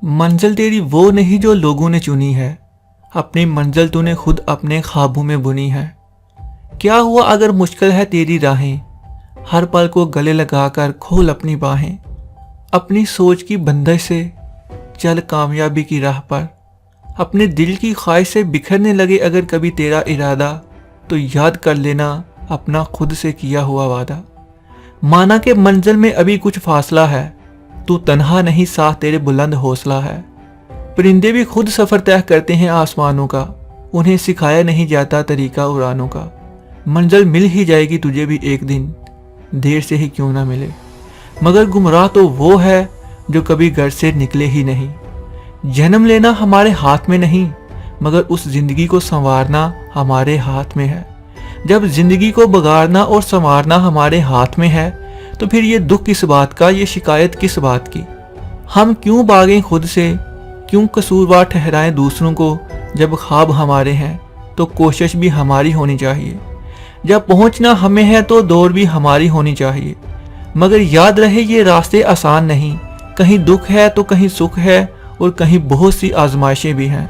मंजिल तेरी वो नहीं जो लोगों ने चुनी है, अपनी मंजिल तूने खुद अपने ख्वाबों में बुनी है। क्या हुआ अगर मुश्किल है तेरी राहें, हर पल को गले लगाकर खोल अपनी बाहें। अपनी सोच की बंधश से चल कामयाबी की राह पर, अपने दिल की ख्वाहिश से बिखरने लगे अगर कभी तेरा इरादा, तो याद कर लेना अपना खुद से किया हुआ वादा। माना कि मंजिल में अभी कुछ फासला है, तू तन्हा नहीं साथ तेरे बुलंद हौसला है। परिंदे भी खुद सफ़र तय करते हैं आसमानों का, उन्हें सिखाया नहीं जाता तरीका उड़ानों का। मंजिल मिल ही जाएगी तुझे भी एक दिन, देर से ही क्यों ना मिले। मगर गुमराह तो वो है जो कभी घर से निकले ही नहीं। जन्म लेना हमारे हाथ में नहीं, मगर उस जिंदगी को संवारना हमारे हाथ में है। जब जिंदगी को बगाड़ना और संवारना हमारे हाथ में है, तो फिर ये दुख किस बात का, ये शिकायत किस बात की। हम क्यों भागें खुद से, क्यों कसूरवार ठहराएं दूसरों को। जब ख्वाब हमारे हैं तो कोशिश भी हमारी होनी चाहिए। जब पहुंचना हमें है तो दौड़ भी हमारी होनी चाहिए। मगर याद रहे ये रास्ते आसान नहीं, कहीं दुख है तो कहीं सुख है, और कहीं बहुत सी आजमाइशें भी हैं।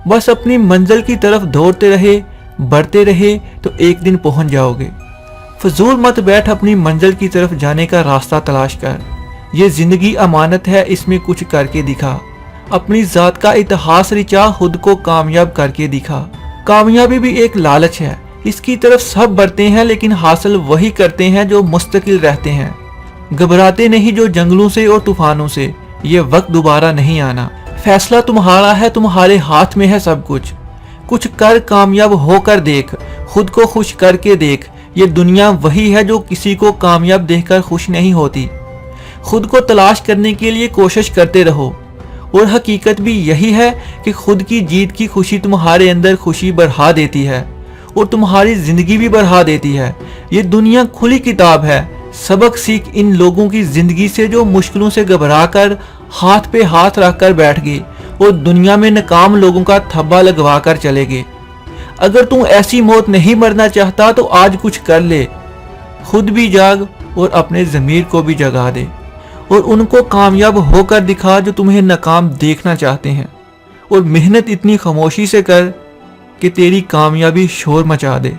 बस अपनी मंजिल की तरफ दौड़ते रहे, बढ़ते रहे, तो एक दिन पहुंच जाओगे। फजूल मत बैठ, अपनी मंजिल की तरफ जाने का रास्ता तलाश कर। ये जिंदगी अमानत है, इसमें कुछ करके दिखा। अपनी जात का इतिहास रिचा, खुद को कामयाब करके दिखा। कामयाबी भी एक लालच है, इसकी तरफ सब बढ़ते हैं, लेकिन हासिल वही करते हैं जो मुस्तकिल रहते हैं। घबराते नहीं जो जंगलों से और तूफानों से, ये वक्त दोबारा नहीं आना। फैसला तुम्हारा है, तुम्हारे हाथ में है सब कुछ। कुछ कर कामयाब होकर देख, खुद को खुश करके देख। ये दुनिया वही है जो किसी को कामयाब देखकर खुश नहीं होती। खुद को तलाश करने के लिए कोशिश करते रहो, और हकीकत भी यही है कि खुद की जीत की खुशी तुम्हारे अंदर खुशी बढ़ा देती है, और तुम्हारी जिंदगी भी बढ़ा देती है। ये दुनिया खुली किताब है, सबक सीख इन लोगों की जिंदगी से जो मुश्किलों से घबरा कर हाथ पे हाथ रखकर बैठ गए और दुनिया में नाकाम लोगों का थब्बा लगवा कर चले गए। अगर तू ऐसी मौत नहीं मरना चाहता तो आज कुछ कर ले, खुद भी जाग और अपने ज़मीर को भी जगा दे, और उनको कामयाब होकर दिखा जो तुम्हें नाकाम देखना चाहते हैं। और मेहनत इतनी खामोशी से कर कि तेरी कामयाबी शोर मचा दे।